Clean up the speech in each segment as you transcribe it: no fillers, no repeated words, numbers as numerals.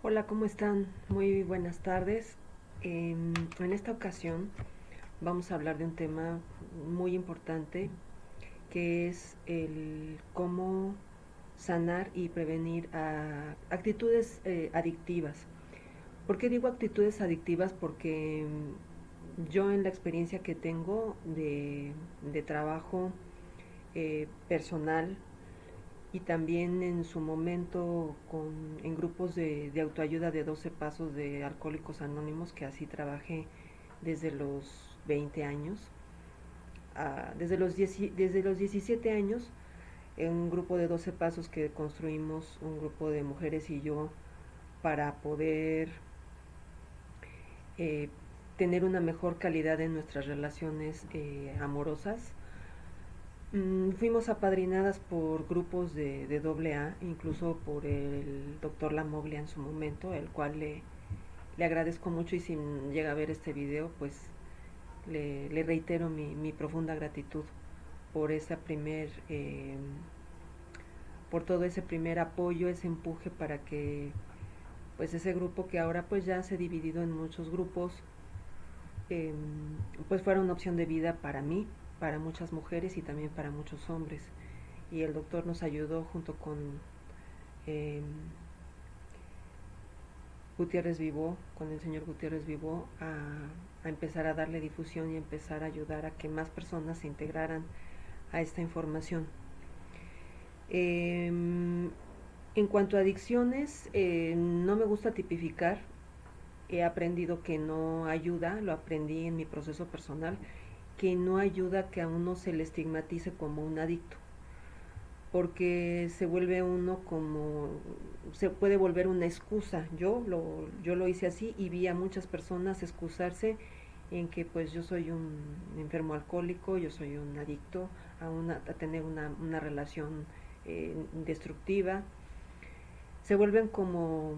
Hola, ¿cómo están? Muy buenas tardes. En esta ocasión vamos a hablar de un tema muy importante que es el cómo sanar y prevenir actitudes adictivas. ¿Por qué digo actitudes adictivas? Porque yo en la experiencia que tengo de trabajo personal y también en su momento en grupos de autoayuda de 12 pasos de Alcohólicos Anónimos, que así trabajé desde los 20 años, desde los 17 años, en un grupo de 12 pasos que construimos un grupo de mujeres y yo para poder eh, tener una mejor calidad en nuestras relaciones amorosas. Fuimos apadrinadas por grupos de doble A, incluso por el doctor Lamoglia en su momento, el cual le agradezco mucho, y si llega a ver este video, pues le reitero mi profunda gratitud por esa por todo ese primer apoyo, ese empuje para que pues ese grupo, que ahora pues ya se ha dividido en muchos grupos, eh, pues fuera una opción de vida para mí, para muchas mujeres y también para muchos hombres. Y el doctor nos ayudó junto con eh, Gutiérrez Vivó, con el señor Gutiérrez Vivó, a empezar a darle difusión y empezar a ayudar a que más personas se integraran a esta información. En cuanto a adicciones, no me gusta tipificar. He aprendido que no ayuda, lo aprendí en mi proceso personal, que no ayuda que a uno se le estigmatice como un adicto, porque se vuelve uno como, se puede volver una excusa. Yo lo hice así y vi a muchas personas excusarse en que pues yo soy un enfermo alcohólico, yo soy un adicto a tener una relación destructiva. Se vuelven como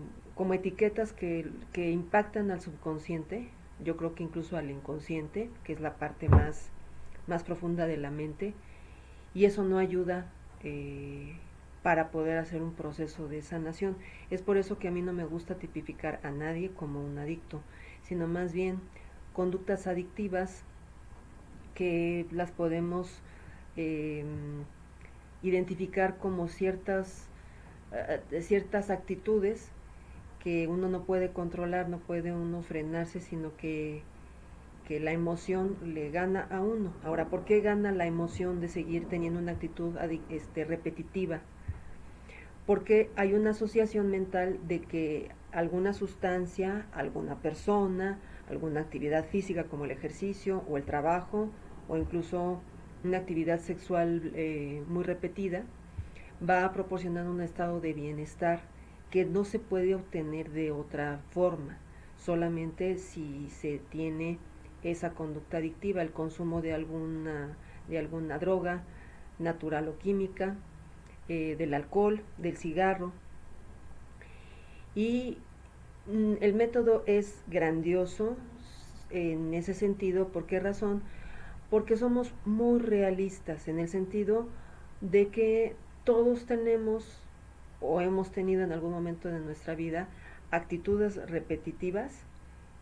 etiquetas que impactan al subconsciente, yo creo que incluso al inconsciente, que es la parte más profunda de la mente, y eso no ayuda eh, para poder hacer un proceso de sanación. Es por eso que a mí no me gusta tipificar a nadie como un adicto, sino más bien conductas adictivas que las podemos eh, identificar como ciertas actitudes que uno no puede controlar, no puede uno frenarse, sino que la emoción le gana a uno. Ahora, ¿por qué gana la emoción de seguir teniendo una actitud repetitiva? Porque hay una asociación mental de que alguna sustancia, alguna persona, alguna actividad física como el ejercicio o el trabajo o incluso una actividad sexual muy repetida va a proporcionar un estado de bienestar que no se puede obtener de otra forma, solamente si se tiene esa conducta adictiva, el consumo de alguna droga, natural o química, del alcohol, del cigarro. Y el método es grandioso en ese sentido. ¿Por qué razón? Porque somos muy realistas en el sentido de que todos tenemos o hemos tenido en algún momento de nuestra vida actitudes repetitivas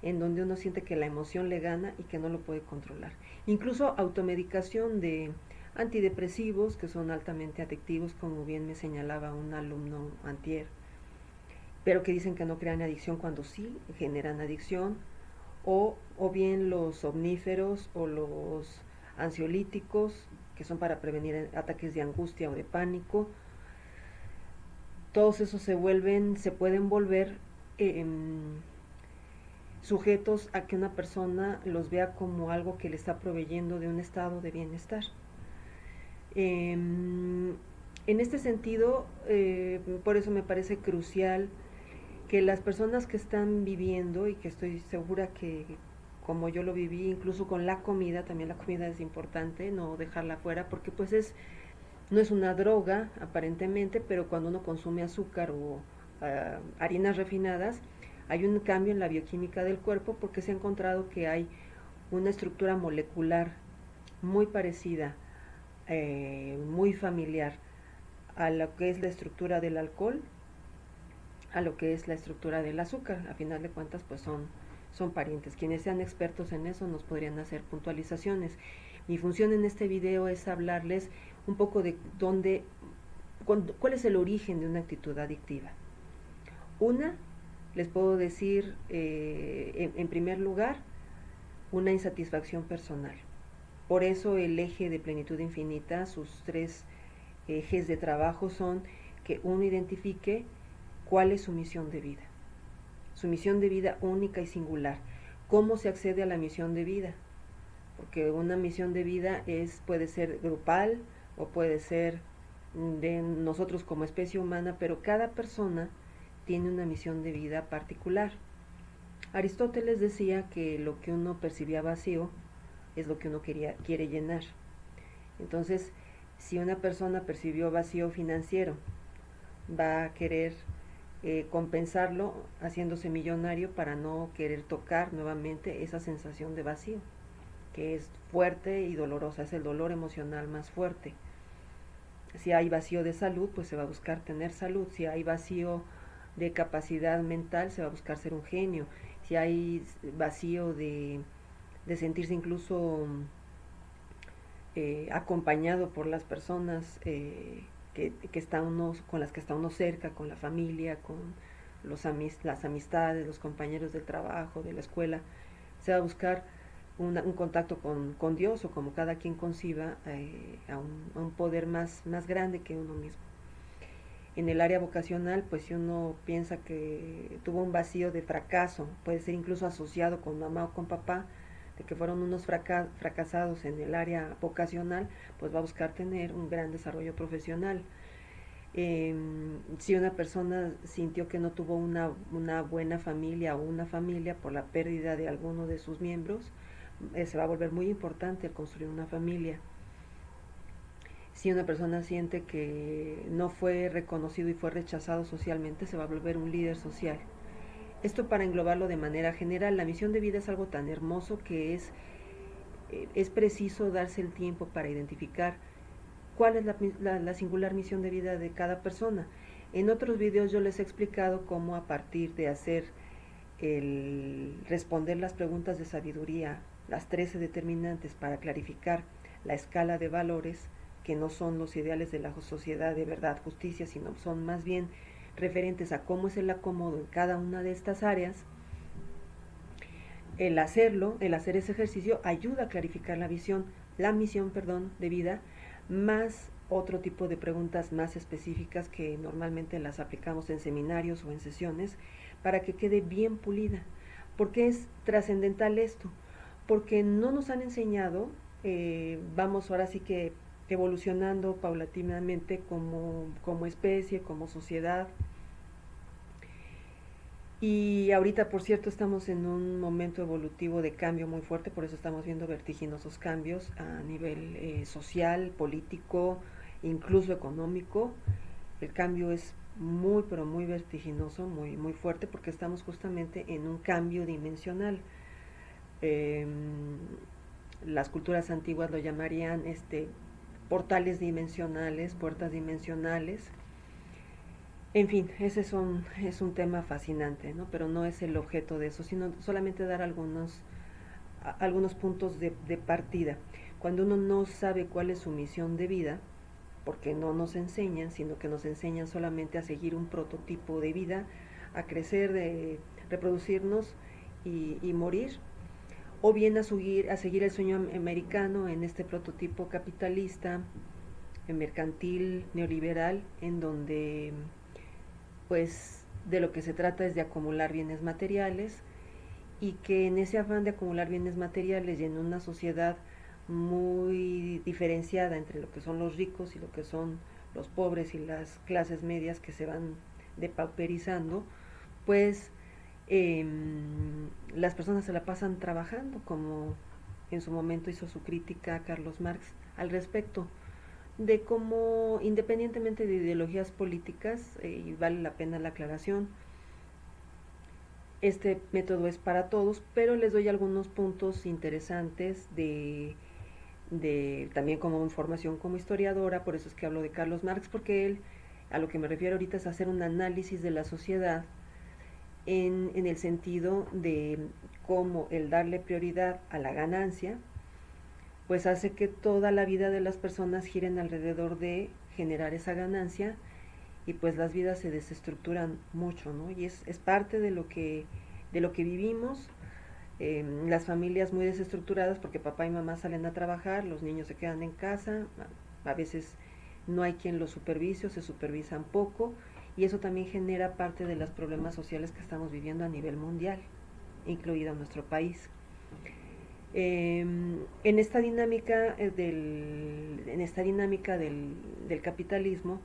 en donde uno siente que la emoción le gana y que no lo puede controlar. Incluso automedicación de antidepresivos que son altamente adictivos, como bien me señalaba un alumno antier, pero que dicen que no crean adicción cuando sí generan adicción, o bien los somníferos o los ansiolíticos, que son para prevenir ataques de angustia o de pánico. Todos esos se pueden volver eh, sujetos a que una persona los vea como algo que le está proveyendo de un estado de bienestar. En este sentido, por eso me parece crucial que las personas que están viviendo, y que estoy segura que como yo lo viví, incluso con la comida, también la comida es importante, no dejarla fuera, porque pues no es una droga aparentemente, pero cuando uno consume azúcar o harinas refinadas, hay un cambio en la bioquímica del cuerpo, porque se ha encontrado que hay una estructura molecular muy parecida, muy familiar a lo que es la estructura del alcohol a lo que es la estructura del azúcar. A final de cuentas, pues son parientes. Quienes sean expertos en eso nos podrían hacer puntualizaciones. Mi función en este video es hablarles un poco de cuál es el origen de una actitud adictiva. Una, les puedo decir, en primer lugar, una insatisfacción personal. Por eso el eje de plenitud infinita, sus tres ejes de trabajo son que uno identifique cuál es su misión de vida. Su misión de vida única y singular. ¿Cómo se accede a la misión de vida? Porque una misión de vida puede ser grupal o puede ser de nosotros como especie humana, pero cada persona tiene una misión de vida particular. Aristóteles decía que lo que uno percibía vacío es lo que uno quiere llenar. Entonces, si una persona percibió vacío financiero, va a querer compensarlo haciéndose millonario para no querer tocar nuevamente esa sensación de vacío, que es fuerte y dolorosa, es el dolor emocional más fuerte. Si hay vacío de salud, pues se va a buscar tener salud. Si hay vacío de capacidad mental, se va a buscar ser un genio. Si hay vacío de sentirse incluso acompañado por las personas que está uno, con las que está uno cerca, con la familia, con las amistades, los compañeros del trabajo, de la escuela, se va a buscar un contacto con Dios, o como cada quien conciba, a un poder más grande que uno mismo. En el área vocacional, pues si uno piensa que tuvo un vacío de fracaso, puede ser incluso asociado con mamá o con papá, de que fueron unos fracasados en el área vocacional, pues va a buscar tener un gran desarrollo profesional. Si una persona sintió que no tuvo una buena familia o una familia por la pérdida de alguno de sus miembros, se va a volver muy importante el construir una familia. Si una persona siente que no fue reconocido y fue rechazado socialmente, se va a volver un líder social. Esto para englobarlo de manera general. La misión de vida es algo tan hermoso que es preciso darse el tiempo para identificar cuál es la singular misión de vida de cada persona. En otros videos yo les he explicado cómo, a partir de responder las preguntas de sabiduría, las 13 determinantes para clarificar la escala de valores, que no son los ideales de la sociedad de verdad, justicia, sino son más bien referentes a cómo es el acomodo en cada una de estas áreas. El hacer ese ejercicio ayuda a clarificar la misión, de vida, más otro tipo de preguntas más específicas que normalmente las aplicamos en seminarios o en sesiones para que quede bien pulida. ¿Por qué es trascendental esto? Porque no nos han enseñado, vamos ahora sí que evolucionando paulatinamente como especie, como sociedad. Y ahorita, por cierto, estamos en un momento evolutivo de cambio muy fuerte, por eso estamos viendo vertiginosos cambios a nivel social, político, incluso económico. El cambio es muy, pero muy vertiginoso, muy fuerte, porque estamos justamente en un cambio dimensional. Eh, las culturas antiguas lo llamarían portales dimensionales, puertas dimensionales. En fin, es un tema fascinante, ¿no? Pero no es el objeto de eso, sino solamente dar algunos puntos de partida. Cuando uno no sabe cuál es su misión de vida, porque no nos enseñan, sino que nos enseñan solamente a seguir un prototipo de vida, a crecer, de reproducirnos y morir, o bien a seguir el sueño americano en este prototipo capitalista, mercantil, neoliberal, en donde pues de lo que se trata es de acumular bienes materiales, y que en ese afán de acumular bienes materiales y en una sociedad muy diferenciada entre lo que son los ricos y lo que son los pobres y las clases medias que se van depauperizando, pues las personas se la pasan trabajando, como en su momento hizo su crítica a Carlos Marx al respecto, de cómo, independientemente de ideologías políticas, y vale la pena la aclaración, este método es para todos, pero les doy algunos puntos interesantes también como información como historiadora. Por eso es que hablo de Carlos Marx, porque él a lo que me refiero ahorita es hacer un análisis de la sociedad en el sentido de cómo el darle prioridad a la ganancia, pues hace que toda la vida de las personas giren alrededor de generar esa ganancia y pues las vidas se desestructuran mucho, ¿no? Y es parte de lo que vivimos, las familias muy desestructuradas porque papá y mamá salen a trabajar, los niños se quedan en casa, a veces no hay quien los supervise o se supervisan poco y eso también genera parte de los problemas sociales que estamos viviendo a nivel mundial, incluido nuestro país. En esta dinámica, del capitalismo,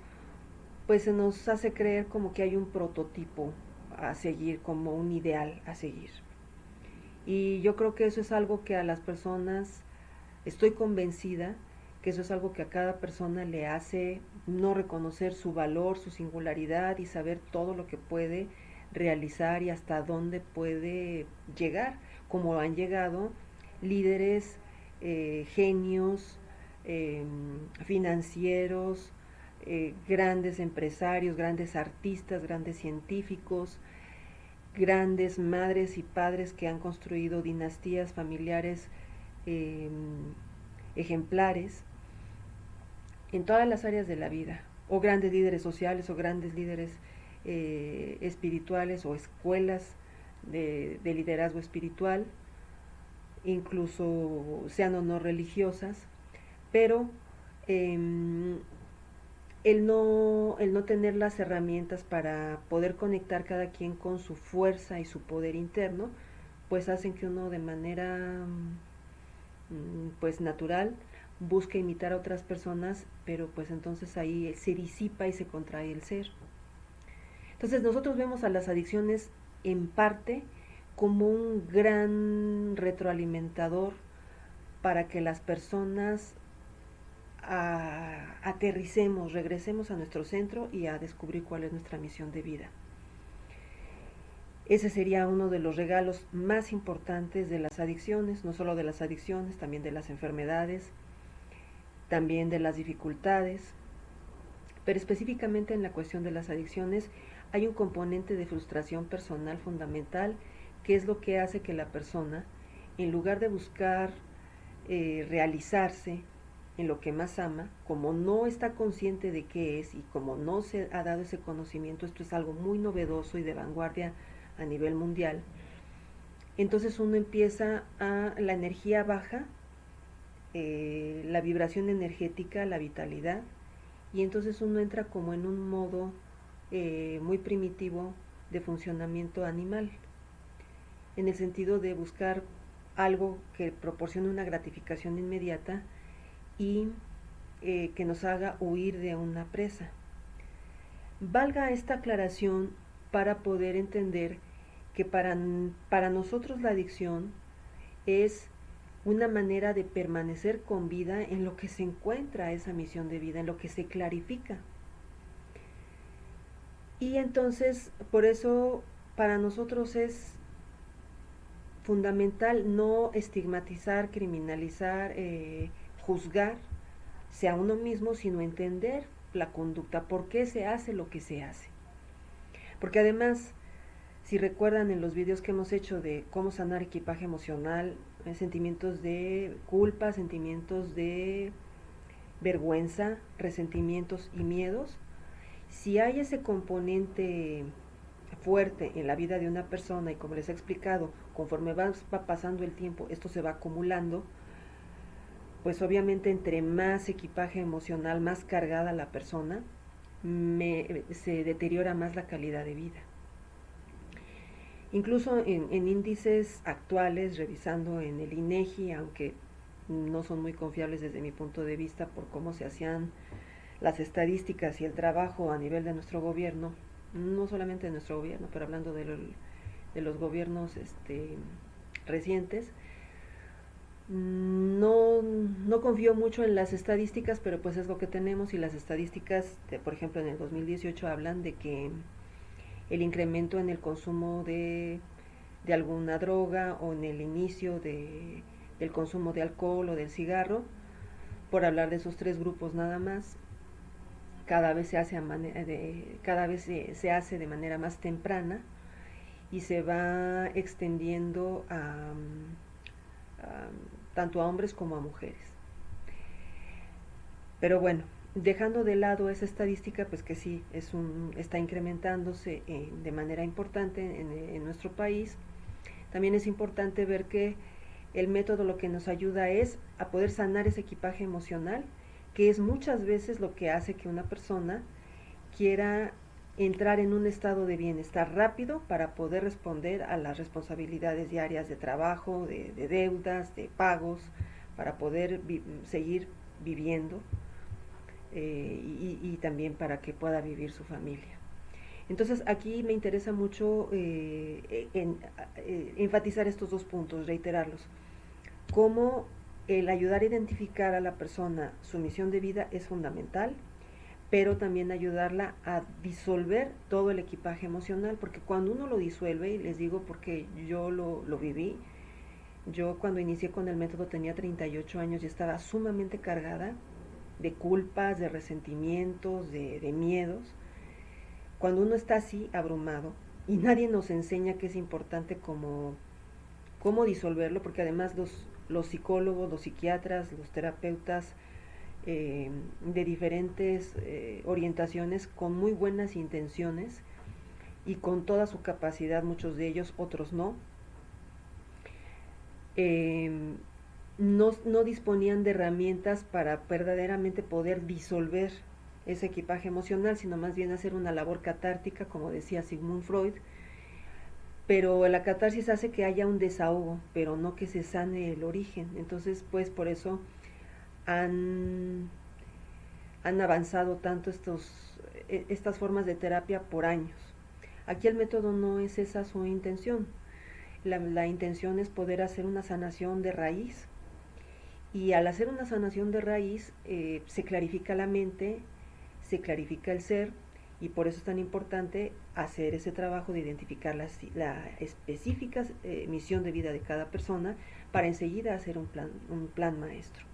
pues se nos hace creer como que hay un prototipo a seguir, como un ideal a seguir. Y yo creo que eso es algo que a las personas, estoy convencida, que eso es algo que a cada persona le hace no reconocer su valor, su singularidad y saber todo lo que puede realizar y hasta dónde puede llegar, como han llegado líderes, genios, eh, financieros, grandes empresarios, grandes artistas, grandes científicos, grandes madres y padres que han construido dinastías familiares eh, ejemplares en todas las áreas de la vida, o grandes líderes sociales, o grandes líderes espirituales, o escuelas de liderazgo espiritual, incluso sean o no religiosas, pero eh, el no tener las herramientas para poder conectar cada quien con su fuerza y su poder interno, pues hacen que uno de manera pues natural busque imitar a otras personas, pero pues entonces ahí se disipa y se contrae el ser. Entonces nosotros vemos a las adicciones en parte como un gran retroalimentador para que las personas aterricemos, regresemos a nuestro centro y a descubrir cuál es nuestra misión de vida. Ese sería uno de los regalos más importantes de las adicciones, no solo de las adicciones, también de las enfermedades, también de las dificultades, pero específicamente en la cuestión de las adicciones hay un componente de frustración personal fundamental, que es lo que hace que la persona, en lugar de buscar realizarse en lo que más ama, como no está consciente de qué es y como no se ha dado ese conocimiento, esto es algo muy novedoso y de vanguardia a nivel mundial, entonces uno empieza a la energía baja, la vibración energética, la vitalidad, y entonces uno entra como en un modo muy primitivo de funcionamiento animal, en el sentido de buscar algo que proporcione una gratificación inmediata y que nos haga huir de una presa. Valga esta aclaración para poder entender que para nosotros la adicción es una manera de permanecer con vida en lo que se encuentra esa misión de vida, en lo que se clarifica. Y entonces, por eso, para nosotros es fundamental no estigmatizar, criminalizar, juzgar, sea uno mismo, sino entender la conducta, por qué se hace lo que se hace. Porque además, si recuerdan en los videos que hemos hecho de cómo sanar equipaje emocional, sentimientos de culpa, sentimientos de vergüenza, resentimientos y miedos, si hay ese componente fuerte en la vida de una persona y como les he explicado, conforme va pasando el tiempo, esto se va acumulando, pues obviamente entre más equipaje emocional, más cargada la persona, se deteriora más la calidad de vida. Incluso en índices actuales, revisando en el INEGI, aunque no son muy confiables desde mi punto de vista por cómo se hacían las estadísticas y el trabajo a nivel de nuestro gobierno, no solamente de nuestro gobierno, pero hablando de los gobiernos recientes, no confío mucho en las estadísticas, pero pues es lo que tenemos y las estadísticas, por ejemplo, en el 2018 hablan de que el incremento en el consumo de alguna droga o en el inicio del consumo de alcohol o del cigarro, por hablar de esos tres grupos nada más, cada vez se hace de manera más temprana y se va extendiendo tanto a hombres como a mujeres. Pero bueno, dejando de lado esa estadística, pues que sí, está incrementándose de manera importante en nuestro país, también es importante ver que el método lo que nos ayuda es a poder sanar ese equipaje emocional, que es muchas veces lo que hace que una persona quiera entrar en un estado de bienestar rápido para poder responder a las responsabilidades diarias de trabajo, de deudas, de pagos, para poder seguir viviendo y también para que pueda vivir su familia. Entonces aquí me interesa mucho enfatizar estos dos puntos, reiterarlos. Cómo el ayudar a identificar a la persona su misión de vida es fundamental, pero también ayudarla a disolver todo el equipaje emocional, porque cuando uno lo disuelve, y les digo porque yo lo viví, yo cuando inicié con el método tenía 38 años y estaba sumamente cargada de culpas, de resentimientos, de miedos. Cuando uno está así, abrumado, y nadie nos enseña que es importante cómo disolverlo, porque además los psicólogos, los psiquiatras, los terapeutas de diferentes orientaciones con muy buenas intenciones y con toda su capacidad, muchos de ellos, otros no, eh, no disponían de herramientas para verdaderamente poder disolver ese equipaje emocional, sino más bien hacer una labor catártica, como decía Sigmund Freud, pero la catarsis hace que haya un desahogo, pero no que se sane el origen. Entonces, pues por eso han, han avanzado tanto estas formas de terapia por años. Aquí el método no es esa su intención. La intención es poder hacer una sanación de raíz, y al hacer una sanación de raíz se clarifica la mente, se clarifica el ser, y por eso es tan importante hacer ese trabajo de identificar la específica misión de vida de cada persona para enseguida hacer un plan maestro.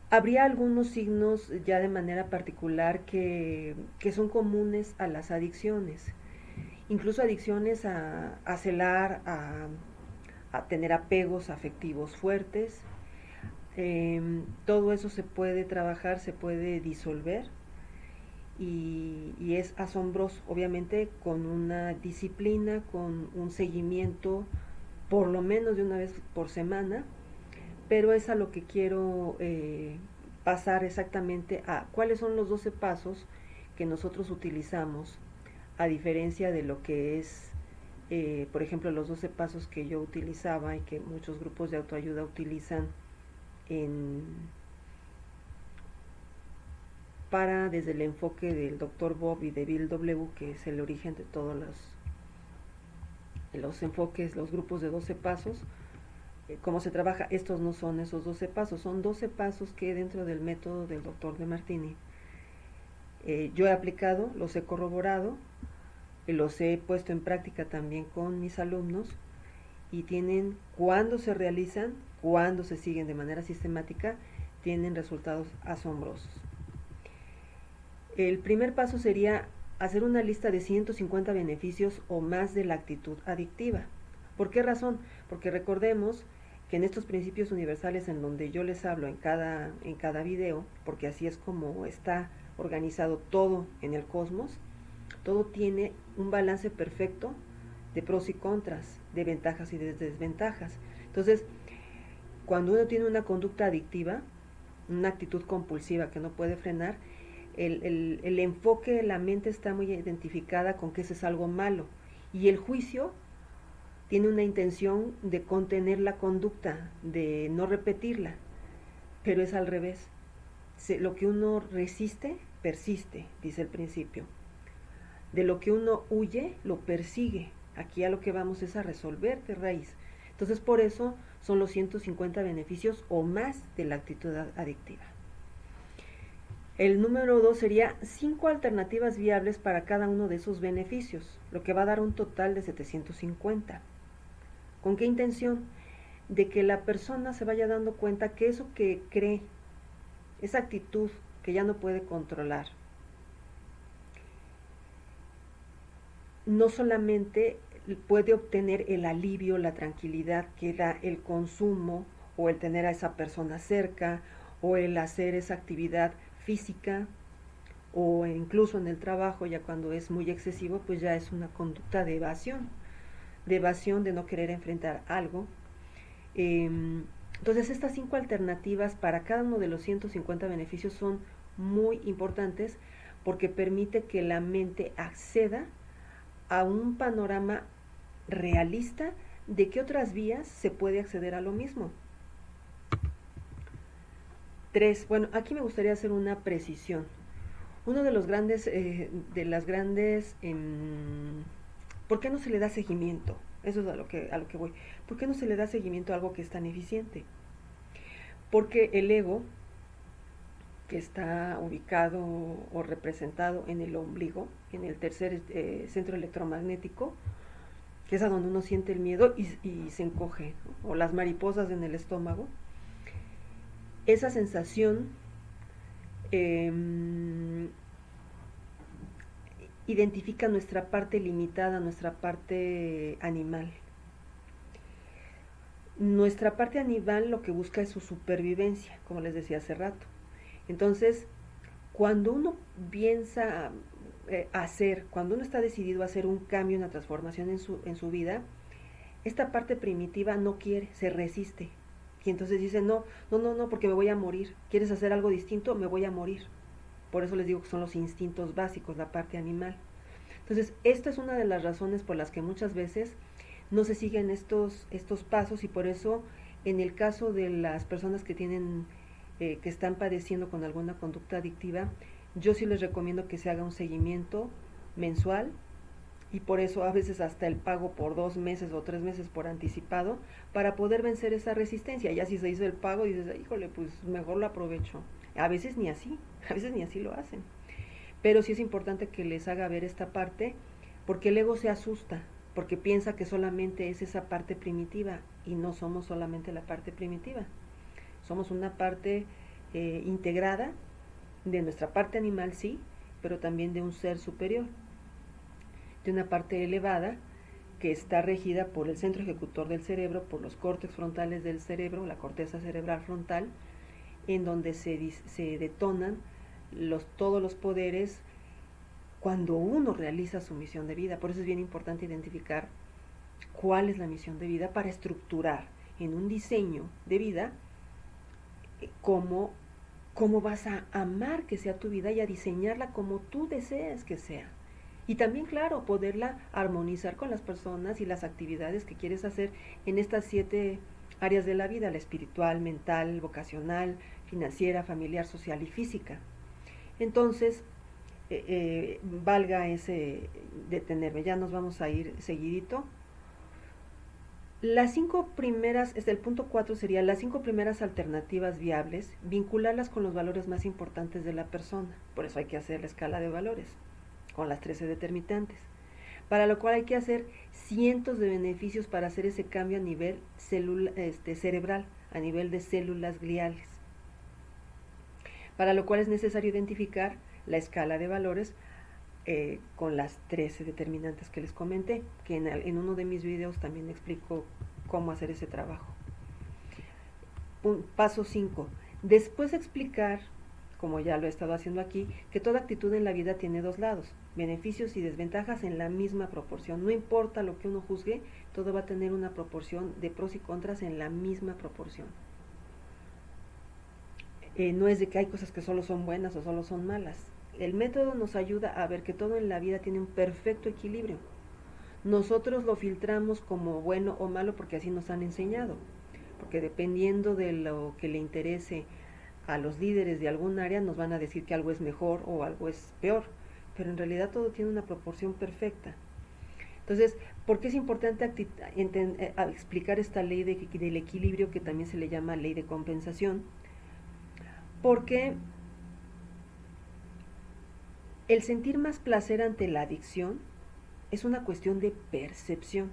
Habría algunos signos ya de manera particular que son comunes a las adicciones, incluso adicciones a celar, a tener apegos afectivos fuertes. Todo eso se puede trabajar, se puede disolver y es asombroso, obviamente con una disciplina, con un seguimiento por lo menos de una vez por semana, pero es a lo que quiero pasar exactamente a cuáles son los 12 pasos que nosotros utilizamos, a diferencia de lo que es, por ejemplo, los 12 pasos que yo utilizaba y que muchos grupos de autoayuda utilizan en, desde el enfoque del Dr. Bob y de Bill W., que es el origen de todos los enfoques, los grupos de 12 pasos. Cómo se trabaja, estos no son esos 12 pasos, son 12 pasos que dentro del método del Dr. Demartini yo he aplicado, los he corroborado, los he puesto en práctica también con mis alumnos, y tienen, cuando se realizan, cuando se siguen de manera sistemática, tienen resultados asombrosos. El primer paso sería hacer una lista de 150 beneficios o más de la actitud adictiva. ¿Por qué razón? Porque recordemos que en estos principios universales en donde yo les hablo en cada video, porque así es como está organizado todo en el cosmos, todo tiene un balance perfecto de pros y contras, de ventajas y de desventajas. Entonces, cuando uno tiene una conducta adictiva, una actitud compulsiva que no puede frenar, el enfoque de la mente está muy identificada con que eso es algo malo, y el juicio tiene una intención de contener la conducta, de no repetirla, pero es al revés. Lo que uno resiste, persiste, dice el principio. De lo que uno huye, lo persigue. Aquí a lo que vamos es a resolver de raíz. Entonces, por eso son los 150 beneficios o más de la actitud adictiva. El número 2 sería 5 alternativas viables para cada uno de esos beneficios, lo que va a dar un total de 750. ¿Con qué intención? De que la persona se vaya dando cuenta que eso que cree, esa actitud que ya no puede controlar, no solamente puede obtener el alivio, la tranquilidad que da el consumo o el tener a esa persona cerca o el hacer esa actividad física o incluso en el trabajo, ya cuando es muy excesivo, pues ya es una conducta de evasión, de no querer enfrentar algo. Entonces estas 5 alternativas para cada uno de los 150 beneficios son muy importantes porque permite que la mente acceda a un panorama realista de qué otras vías se puede acceder a lo mismo. 3. Bueno, aquí me gustaría hacer una precisión. Uno de los grandes, ¿por qué no se le da seguimiento? Eso es a lo que voy. ¿Por qué no se le da seguimiento a algo que es tan eficiente? Porque el ego, que está ubicado o representado en el ombligo, en el tercer centro electromagnético, que es a donde uno siente el miedo y se encoge, ¿no? O las mariposas en el estómago, esa sensación eh, identifica nuestra parte limitada, nuestra parte animal. Nuestra parte animal lo que busca es su supervivencia, como les decía hace rato. Entonces, cuando uno piensa cuando uno está decidido a hacer un cambio, una transformación en su vida, esta parte primitiva no quiere, se resiste. Y entonces dice, no, no, no, no, porque me voy a morir. ¿Quieres hacer algo distinto? Me voy a morir. Por eso les digo que son los instintos básicos, la parte animal. Entonces, esta es una de las razones por las que muchas veces no se siguen estos pasos y por eso en el caso de las personas que tienen, que están padeciendo con alguna conducta adictiva, yo sí les recomiendo que se haga un seguimiento mensual y por eso a veces hasta el pago por 2 meses o 3 meses por anticipado para poder vencer esa resistencia. Ya si se hizo el pago dices, híjole, pues mejor lo aprovecho. A veces ni así, a veces ni así lo hacen. Pero sí es importante que les haga ver esta parte porque el ego se asusta, porque piensa que solamente es esa parte primitiva y no somos solamente la parte primitiva. Somos una parte integrada de nuestra parte animal, sí, pero también de un ser superior, de una parte elevada que está regida por el centro ejecutor del cerebro, por los córtex frontales del cerebro, la corteza cerebral frontal, en donde se detonan todos los poderes cuando uno realiza su misión de vida. Por eso es bien importante identificar cuál es la misión de vida para estructurar en un diseño de vida cómo vas a amar que sea tu vida y a diseñarla como tú deseas que sea. Y también, claro, poderla armonizar con las personas y las actividades que quieres hacer en estas 7 áreas de la vida, la espiritual, mental, vocacional, financiera, familiar, social y física. Entonces, valga ese detenerme, ya nos vamos a ir seguidito. Las 5 primeras, el punto 4 sería las 5 primeras alternativas viables, vincularlas con los valores más importantes de la persona. Por eso hay que hacer la escala de valores, con las 13 determinantes. Para lo cual hay que hacer cientos de beneficios para hacer ese cambio a nivel cerebral, a nivel de células gliales. Para lo cual es necesario identificar la escala de valores con las 13 determinantes que les comenté, que en uno de mis videos también explico cómo hacer ese trabajo. Paso 5. Después de explicar, como ya lo he estado haciendo aquí, que toda actitud en la vida tiene 2 lados, beneficios y desventajas en la misma proporción. No importa lo que uno juzgue, todo va a tener una proporción de pros y contras en la misma proporción. No es de que hay cosas que solo son buenas o solo son malas. El método nos ayuda a ver que todo en la vida tiene un perfecto equilibrio. Nosotros lo filtramos como bueno o malo porque así nos han enseñado, porque dependiendo de lo que le interese a los líderes de algún área nos van a decir que algo es mejor o algo es peor, pero en realidad todo tiene una proporción perfecta. Entonces, ¿por qué es importante explicar esta ley del equilibrio que también se le llama ley de compensación? Porque el sentir más placer ante la adicción es una cuestión de percepción.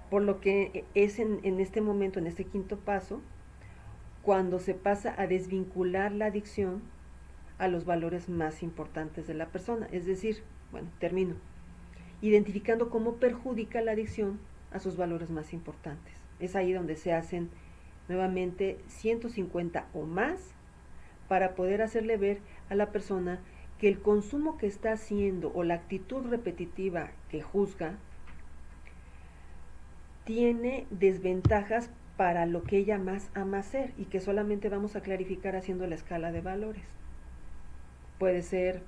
Por lo que es en este momento, en este quinto paso, cuando se pasa a desvincular la adicción a los valores más importantes de la persona. Es decir, bueno, termino, identificando cómo perjudica la adicción a sus valores más importantes. Es ahí donde se hacen nuevamente 150 o más para poder hacerle ver a la persona que el consumo que está haciendo o la actitud repetitiva que juzga tiene desventajas para lo que ella más ama hacer y que solamente vamos a clarificar haciendo la escala de valores. Puede ser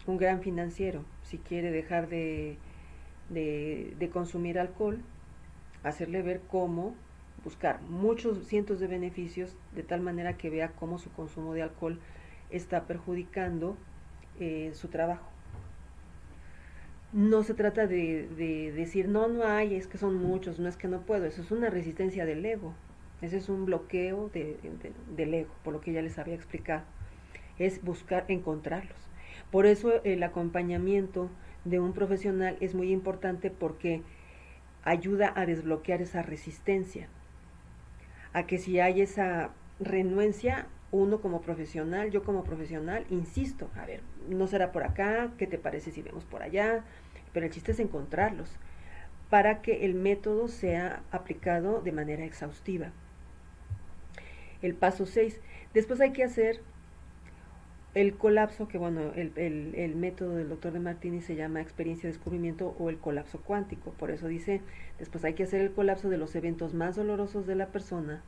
un gran financiero, si quiere dejar de consumir alcohol, hacerle ver cómo buscar muchos cientos de beneficios de tal manera que vea cómo su consumo de alcohol está perjudicando su trabajo. No se trata de decir no hay, es que son muchos, no es que no puedo, eso es una resistencia del ego, ese es un bloqueo del ego, por lo que ya les había explicado, es buscar encontrarlos. Por eso el acompañamiento de un profesional es muy importante porque ayuda a desbloquear esa resistencia, a que si hay esa renuencia, uno como profesional, yo como profesional, insisto, a ver, no será por acá, ¿qué te parece si vemos por allá? Pero el chiste es encontrarlos para que el método sea aplicado de manera exhaustiva. El paso 6, después hay que hacer el colapso, que bueno, el método del doctor de Martini se llama experiencia de descubrimiento o el colapso cuántico, por eso dice, después hay que hacer el colapso de los eventos más dolorosos de la persona,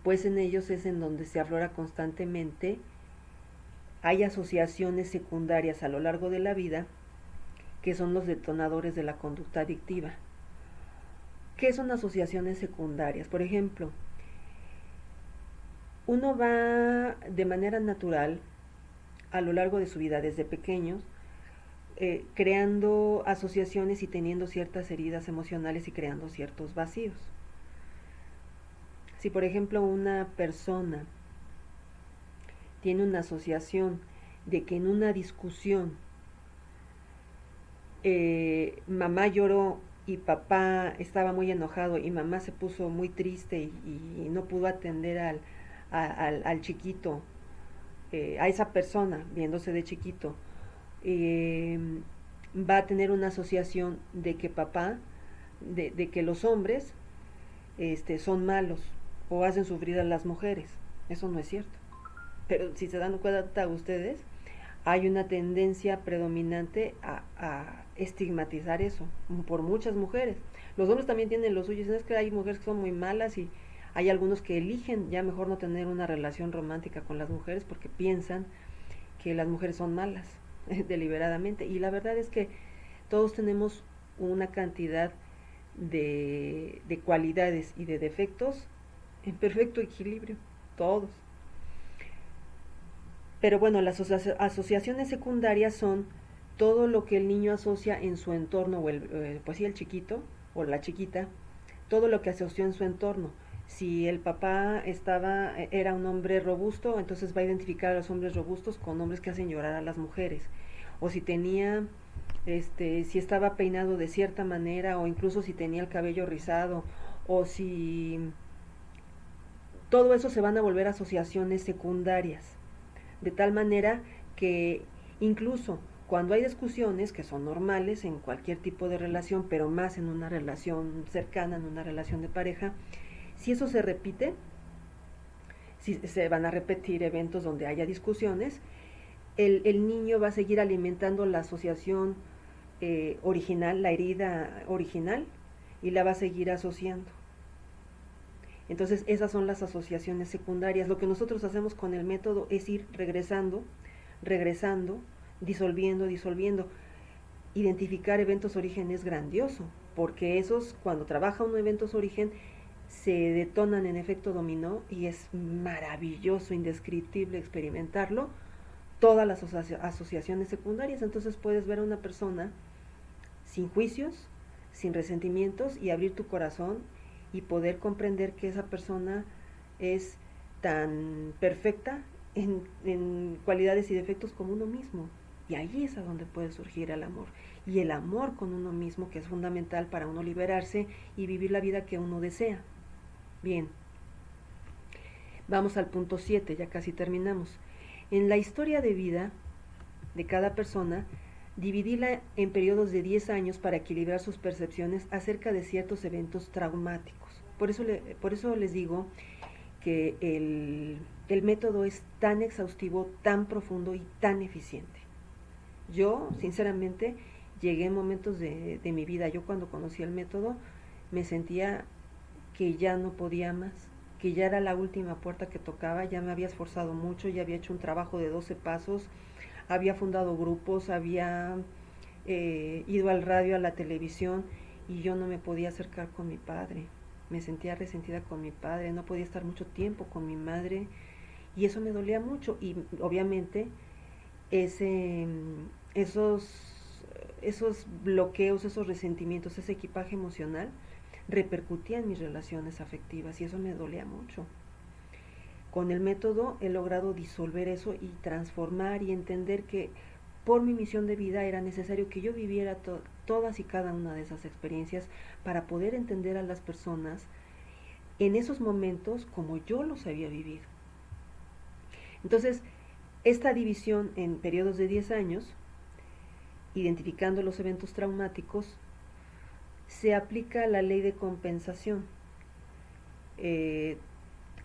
pues en ellos es en donde se aflora constantemente, hay asociaciones secundarias a lo largo de la vida que son los detonadores de la conducta adictiva. ¿Qué son asociaciones secundarias? Por ejemplo, uno va de manera natural a lo largo de su vida, desde pequeños, creando asociaciones y teniendo ciertas heridas emocionales y creando ciertos vacíos. Si por ejemplo una persona tiene una asociación de que en una discusión mamá lloró y papá estaba muy enojado y mamá se puso muy triste y no pudo atender al chiquito, a esa persona viéndose de chiquito, va a tener una asociación de que papá, de que los hombres son malos o hacen sufrir a las mujeres. Eso no es cierto. Pero si se dan cuenta ustedes, hay una tendencia predominante a estigmatizar eso por muchas mujeres. Los hombres también tienen lo suyo, es que hay mujeres que son muy malas y hay algunos que eligen ya mejor no tener una relación romántica con las mujeres porque piensan que las mujeres son malas deliberadamente, y la verdad es que todos tenemos una cantidad de cualidades y de defectos en perfecto equilibrio, todos. Pero bueno, las asociaciones secundarias son todo lo que el niño asocia en su entorno, o pues sí, el chiquito o la chiquita, todo lo que asoció en su entorno. Si el papá era un hombre robusto, entonces va a identificar a los hombres robustos con hombres que hacen llorar a las mujeres. O si tenía, si estaba peinado de cierta manera, o incluso si tenía el cabello rizado, o si todo eso se van a volver asociaciones secundarias, de tal manera que incluso cuando hay discusiones que son normales en cualquier tipo de relación, pero más en una relación cercana, en una relación de pareja, si eso se repite, si se van a repetir eventos donde haya discusiones, el niño va a seguir alimentando la asociación original, la herida original, y la va a seguir asociando. Entonces esas son las asociaciones secundarias. Lo que nosotros hacemos con el método es ir regresando, disolviendo. Identificar eventos origen es grandioso, porque esos, cuando trabaja un eventos origen, se detonan en efecto dominó y es maravilloso, indescriptible experimentarlo, todas las asociaciones secundarias. Entonces puedes ver a una persona sin juicios, sin resentimientos, y abrir tu corazón y poder comprender que esa persona es tan perfecta en cualidades y defectos como uno mismo. Y ahí es a donde puede surgir el amor. Y el amor con uno mismo, que es fundamental para uno liberarse y vivir la vida que uno desea. Bien, vamos al punto 7, ya casi terminamos. En la historia de vida de cada persona, dividirla en periodos de 10 años para equilibrar sus percepciones acerca de ciertos eventos traumáticos. Por eso les digo que el método es tan exhaustivo, tan profundo y tan eficiente. Yo, sinceramente, llegué en momentos de mi vida, yo cuando conocí el método, me sentía que ya no podía más, que ya era la última puerta que tocaba, ya me había esforzado mucho, ya había hecho un trabajo de 12 pasos, había fundado grupos, había ido al radio, a la televisión, y yo no me podía acercar con mi padre. Me sentía resentida con mi padre, no podía estar mucho tiempo con mi madre, y eso me dolía mucho. Y obviamente ese, esos bloqueos, esos resentimientos, ese equipaje emocional repercutía en mis relaciones afectivas y eso me dolía mucho. Con el método he logrado disolver eso y transformar y entender que por mi misión de vida era necesario que yo viviera todas y cada una de esas experiencias para poder entender a las personas en esos momentos como yo los había vivido. Entonces, esta división en periodos de 10 años, identificando los eventos traumáticos, se aplica la ley de compensación. Eh,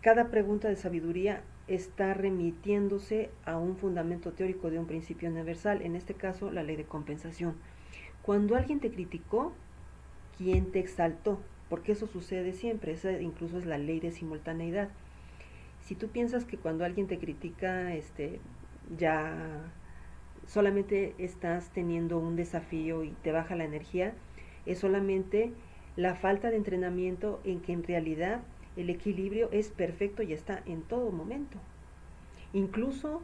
Cada pregunta de sabiduría está remitiéndose a un fundamento teórico de un principio universal, en este caso la ley de compensación. Cuando alguien te criticó, ¿quién te exaltó? Porque eso sucede siempre, esa incluso es la ley de simultaneidad. Si tú piensas que cuando alguien te critica, ya solamente estás teniendo un desafío y te baja la energía, es solamente la falta de entrenamiento en que en realidad el equilibrio es perfecto y está en todo momento. Incluso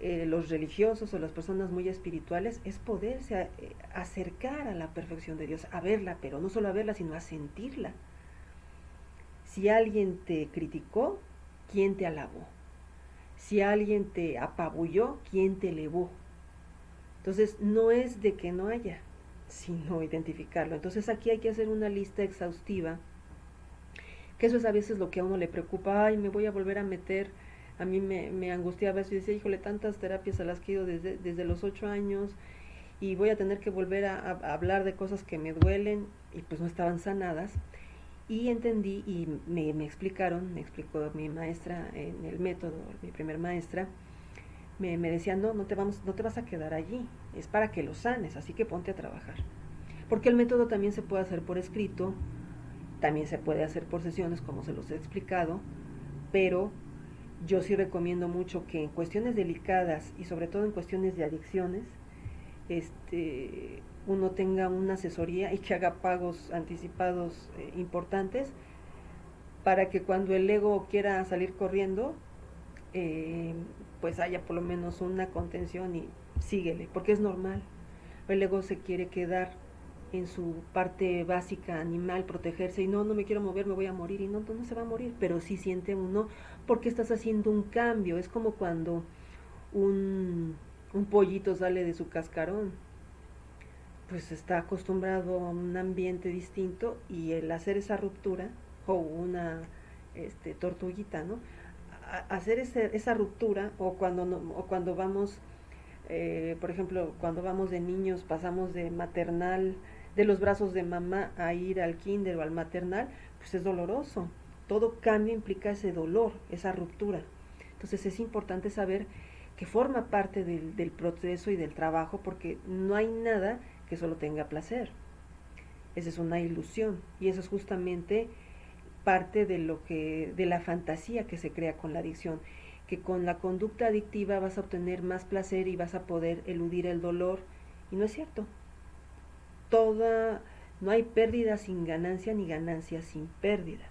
los religiosos o las personas muy espirituales es poderse acercar a la perfección de Dios, a verla, pero no solo a verla, sino a sentirla. Si alguien te criticó, ¿quién te alabó? Si alguien te apabulló, ¿quién te elevó? Entonces, no es de que no haya, sino identificarlo. Entonces, aquí hay que hacer una lista exhaustiva, que eso es a veces lo que a uno le preocupa. Ay, me voy a volver a meter. A mí me angustiaba eso y decía, híjole, tantas terapias a las que he ido desde los 8 años y voy a tener que volver a hablar de cosas que me duelen y pues no estaban sanadas. Y entendí y me explicaron, me explicó mi maestra en el método, mi primer maestra, me decía, no te vas a quedar allí, es para que lo sanes, así que ponte a trabajar. Porque el método también se puede hacer por escrito, también se puede hacer por sesiones, como se los he explicado, pero yo sí recomiendo mucho que en cuestiones delicadas y sobre todo en cuestiones de adicciones, uno tenga una asesoría y que haga pagos anticipados importantes para que cuando el ego quiera salir corriendo, eh, pues haya por lo menos una contención y síguele, porque es normal. El ego se quiere quedar en su parte básica animal, protegerse, y no me quiero mover, me voy a morir, y no se va a morir, pero sí siente uno porque estás haciendo un cambio. Es como cuando un pollito sale de su cascarón, pues está acostumbrado a un ambiente distinto y el hacer esa ruptura, o una tortuguita, ¿no? Hacer esa ruptura, o cuando vamos, por ejemplo, cuando vamos de niños, pasamos de maternal, de los brazos de mamá a ir al kinder o al maternal, pues es doloroso. Todo cambio implica ese dolor, esa ruptura. Entonces es importante saber que forma parte del proceso y del trabajo, porque no hay nada que solo tenga placer. Esa es una ilusión y eso es justamente parte de la fantasía que se crea con la adicción, que con la conducta adictiva vas a obtener más placer y vas a poder eludir el dolor, y no es cierto. Toda No hay pérdida sin ganancia ni ganancia sin pérdida.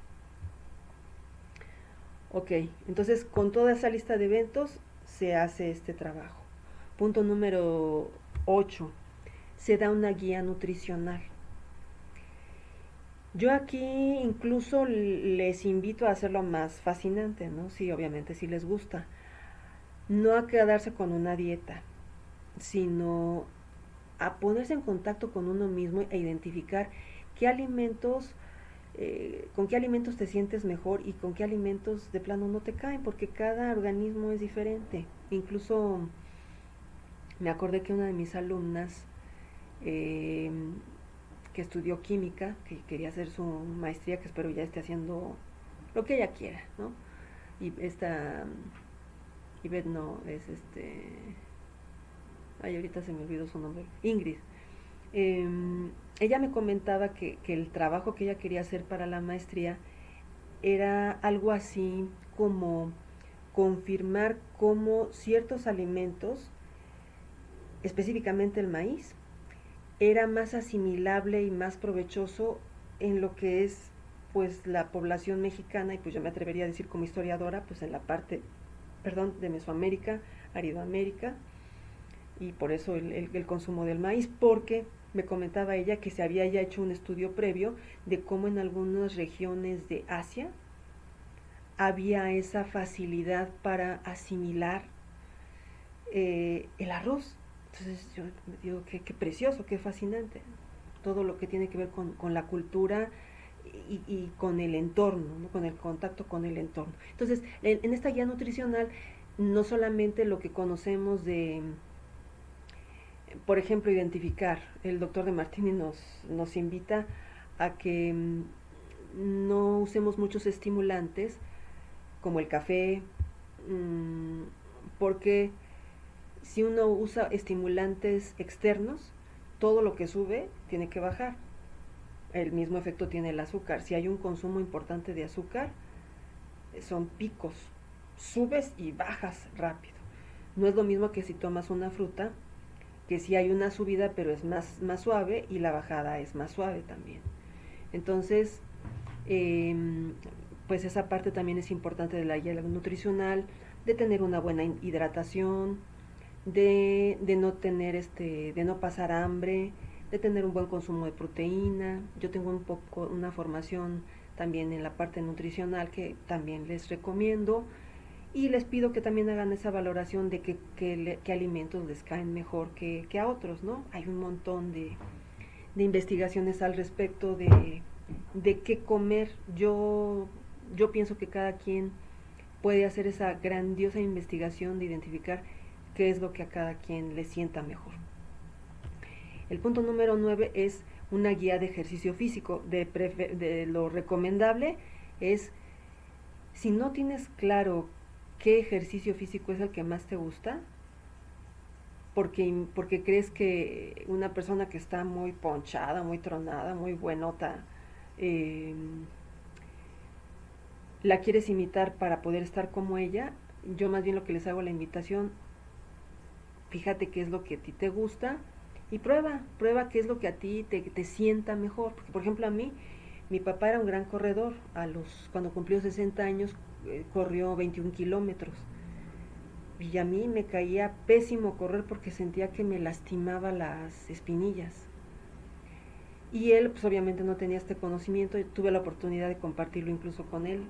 Ok, entonces con toda esa lista de eventos se hace este trabajo. Punto número 8. Se da una guía nutricional. Yo aquí incluso les invito a hacerlo más fascinante, ¿no? Sí, obviamente, si les gusta. No a quedarse con una dieta, sino a ponerse en contacto con uno mismo e identificar qué alimentos, con qué alimentos te sientes mejor y con qué alimentos de plano no te caen, porque cada organismo es diferente. Incluso me acordé que una de mis alumnas eh, que estudió química, que quería hacer su maestría, que espero ya esté haciendo lo que ella quiera, ¿no? Y esta Ivette no, es ay, ahorita se me olvidó su nombre, Ingrid. Eh, Ella me comentaba que el trabajo que ella quería hacer para la maestría era algo así como confirmar cómo ciertos alimentos, específicamente el maíz, era más asimilable y más provechoso en lo que es pues la población mexicana, y pues yo me atrevería a decir como historiadora, pues en la parte, perdón, de Mesoamérica, Aridoamérica, y por eso el consumo del maíz, porque me comentaba ella que se había ya hecho un estudio previo de cómo en algunas regiones de Asia había esa facilidad para asimilar el arroz. Entonces yo digo, qué precioso, qué fascinante. Todo lo que tiene que ver con la cultura y con el entorno, ¿no? Con el contacto con el entorno. Entonces, en esta guía nutricional, no solamente lo que conocemos de, por ejemplo, identificar, el doctor de Martini nos invita a que no usemos muchos estimulantes como el café, porque si uno usa estimulantes externos, todo lo que sube tiene que bajar. El mismo efecto tiene el azúcar. Si hay un consumo importante de azúcar, son picos, subes y bajas rápido. No es lo mismo que si tomas una fruta, que si hay una subida pero es más suave y la bajada es más suave también. Entonces, eh, pues esa parte también es importante de la guía nutricional, de tener una buena hidratación, de no tener de no pasar hambre, de tener un buen consumo de proteína. Yo tengo un poco una formación también en la parte nutricional que también les recomiendo, y les pido que también hagan esa valoración de qué alimentos les caen mejor que a otros, ¿no? Hay un montón de investigaciones al respecto de qué comer. Yo pienso que cada quien puede hacer esa grandiosa investigación de identificar qué es lo que a cada quien le sienta mejor. El punto número 9 es una guía de ejercicio físico. De lo recomendable es, si no tienes claro qué ejercicio físico es el que más te gusta, porque crees que una persona que está muy ponchada, muy tronada, muy buenota, eh, la quieres imitar para poder estar como ella, yo más bien lo que les hago la invitación, fíjate qué es lo que a ti te gusta y prueba qué es lo que a ti te sienta mejor. Porque, por ejemplo, a mí, mi papá era un gran corredor. Cuando cumplió 60 años, corrió 21 kilómetros. Y a mí me caía pésimo correr porque sentía que me lastimaba las espinillas. Y él, pues obviamente no tenía este conocimiento, y tuve la oportunidad de compartirlo incluso con él.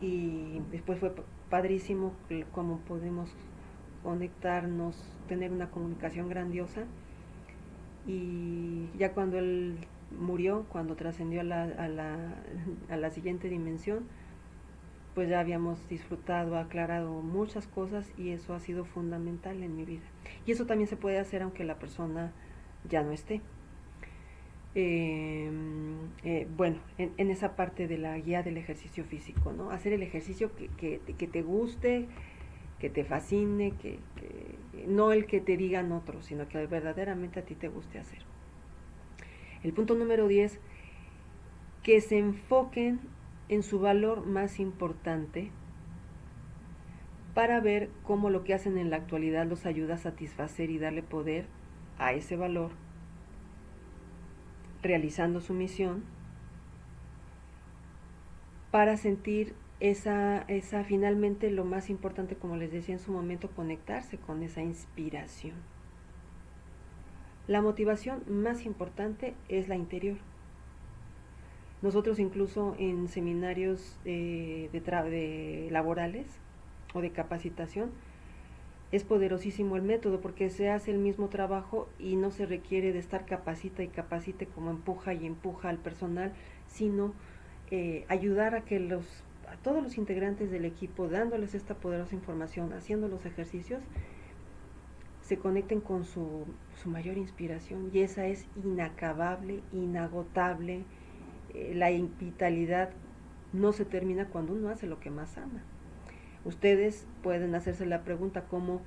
Y después fue padrísimo cómo podemos conectarnos, tener una comunicación grandiosa. Y ya cuando él murió, cuando trascendió a la siguiente dimensión, pues ya habíamos disfrutado, aclarado muchas cosas, y eso ha sido fundamental en mi vida. Y eso también se puede hacer aunque la persona ya no esté. Bueno, en esa parte de la guía del ejercicio físico, ¿no? Hacer el ejercicio que te guste, que te fascine, no el que te digan otros, sino que verdaderamente a ti te guste hacer. El punto número 10, que se enfoquen en su valor más importante para ver cómo lo que hacen en la actualidad los ayuda a satisfacer y darle poder a ese valor, realizando su misión, para sentir esa finalmente lo más importante, como les decía en su momento, conectarse con esa inspiración. La motivación más importante es la interior. Nosotros incluso en seminarios de laborales o de capacitación, es poderosísimo el método porque se hace el mismo trabajo y no se requiere de estar capacita y capacite como empuja y empuja al personal, sino ayudar a todos los integrantes del equipo, dándoles esta poderosa información, haciendo los ejercicios, se conecten con su mayor inspiración, y esa es inacabable, inagotable. La vitalidad no se termina cuando uno hace lo que más ama. Ustedes pueden hacerse la pregunta como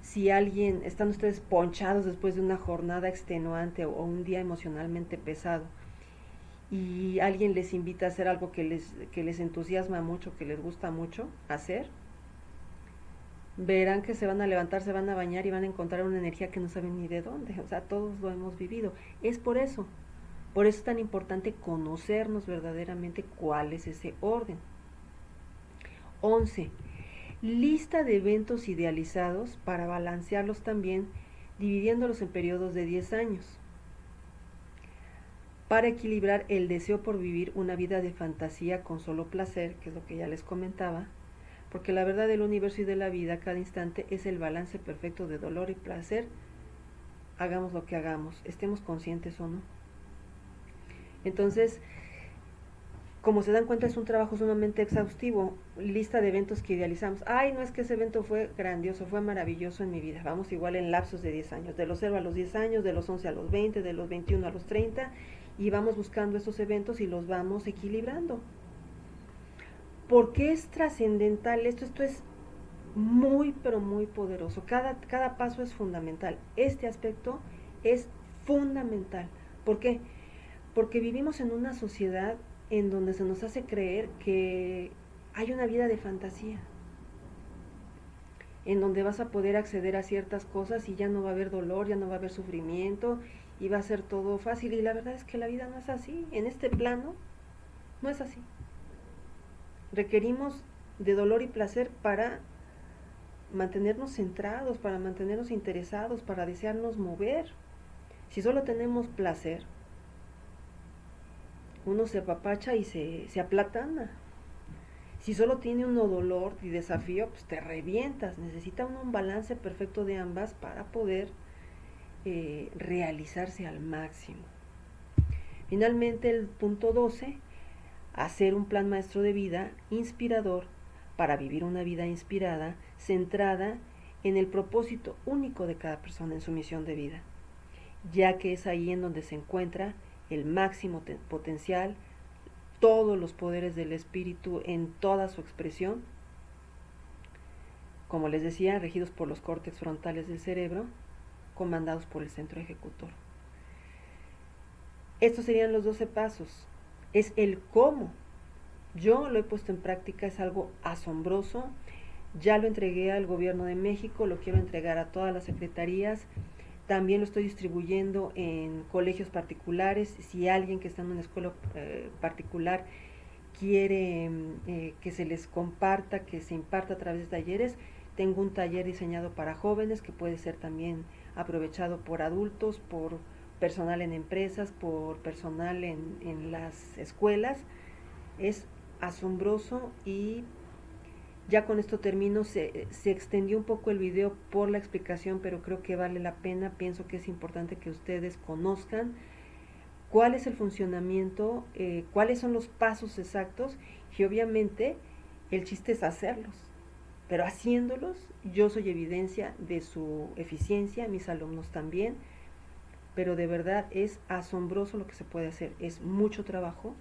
si alguien, están ustedes ponchados después de una jornada extenuante o un día emocionalmente pesado, y alguien les invita a hacer algo que les entusiasma mucho, que les gusta mucho hacer, verán que se van a levantar, se van a bañar y van a encontrar una energía que no saben ni de dónde. O sea, todos lo hemos vivido. Es por eso es tan importante conocernos verdaderamente cuál es ese orden. 11. Lista de eventos idealizados para balancearlos también, dividiéndolos en periodos de 10 años, para equilibrar el deseo por vivir una vida de fantasía con solo placer, que es lo que ya les comentaba, porque la verdad del universo y de la vida a cada instante es el balance perfecto de dolor y placer, hagamos lo que hagamos, estemos conscientes o no. Entonces, como se dan cuenta, es un trabajo sumamente exhaustivo, lista de eventos que idealizamos. Ay, no, es que ese evento fue grandioso, fue maravilloso en mi vida. Vamos igual en lapsos de 10 años, de los 0 a los 10 años, de los 11 a los 20, de los 21 a los 30, y vamos buscando esos eventos y los vamos equilibrando. ¿Por qué es trascendental esto? Esto es muy, pero muy poderoso. Cada paso es fundamental. Este aspecto es fundamental. ¿Por qué? Porque vivimos en una sociedad en donde se nos hace creer que hay una vida de fantasía, en donde vas a poder acceder a ciertas cosas y ya no va a haber dolor, ya no va a haber sufrimiento y va a ser todo fácil. Y la verdad es que la vida no es así. En este plano no es así. Requerimos de dolor y placer para mantenernos centrados, para mantenernos interesados, para desearnos mover. Si solo tenemos placer, uno se apapacha y se aplatana. Si solo tiene uno dolor y desafío, pues te revientas. Necesita uno un balance perfecto de ambas para poder realizarse al máximo. Finalmente, el punto 12, hacer un plan maestro de vida inspirador para vivir una vida inspirada, centrada en el propósito único de cada persona en su misión de vida, ya que es ahí en donde se encuentra el máximo potencial, todos los poderes del espíritu en toda su expresión, como les decía, regidos por los córtex frontales del cerebro, comandados por el centro ejecutor. Estos serían los 12 pasos. Es el cómo. Yo lo he puesto en práctica, es algo asombroso. Ya lo entregué al gobierno de México, lo quiero entregar a todas las secretarías. También lo estoy distribuyendo en colegios particulares. Si alguien que está en una escuela particular quiere que se les comparta, que se imparta a través de talleres, tengo un taller diseñado para jóvenes que puede ser también aprovechado por adultos, por personal en empresas, por personal en las escuelas. Es asombroso y ya con esto termino. Se extendió un poco el video por la explicación, pero creo que vale la pena. Pienso que es importante que ustedes conozcan cuál es el funcionamiento, cuáles son los pasos exactos, y obviamente el chiste es hacerlos, pero haciéndolos yo soy evidencia de su eficiencia, mis alumnos también, pero de verdad es asombroso lo que se puede hacer. Es mucho trabajo,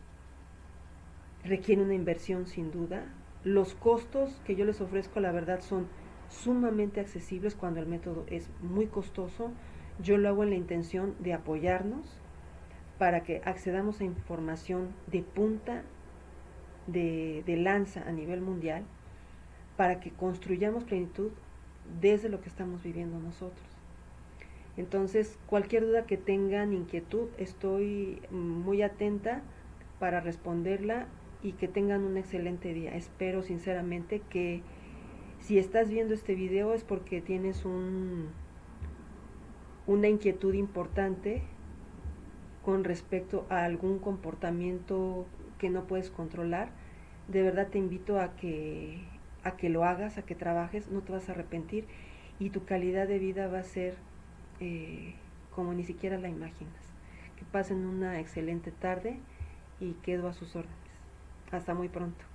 requiere una inversión sin duda. Los costos que yo les ofrezco, la verdad, son sumamente accesibles cuando el método es muy costoso. Yo lo hago en la intención de apoyarnos para que accedamos a información de punta, de lanza a nivel mundial, para que construyamos plenitud desde lo que estamos viviendo nosotros. Entonces, cualquier duda que tengan, inquietud, estoy muy atenta para responderla, y que tengan un excelente día. Espero sinceramente que si estás viendo este video es porque tienes una inquietud importante con respecto a algún comportamiento que no puedes controlar. De verdad te invito a que lo hagas, a que trabajes, no te vas a arrepentir, y tu calidad de vida va a ser como ni siquiera la imaginas. Que pasen una excelente tarde y quedo a sus órdenes. Hasta muy pronto.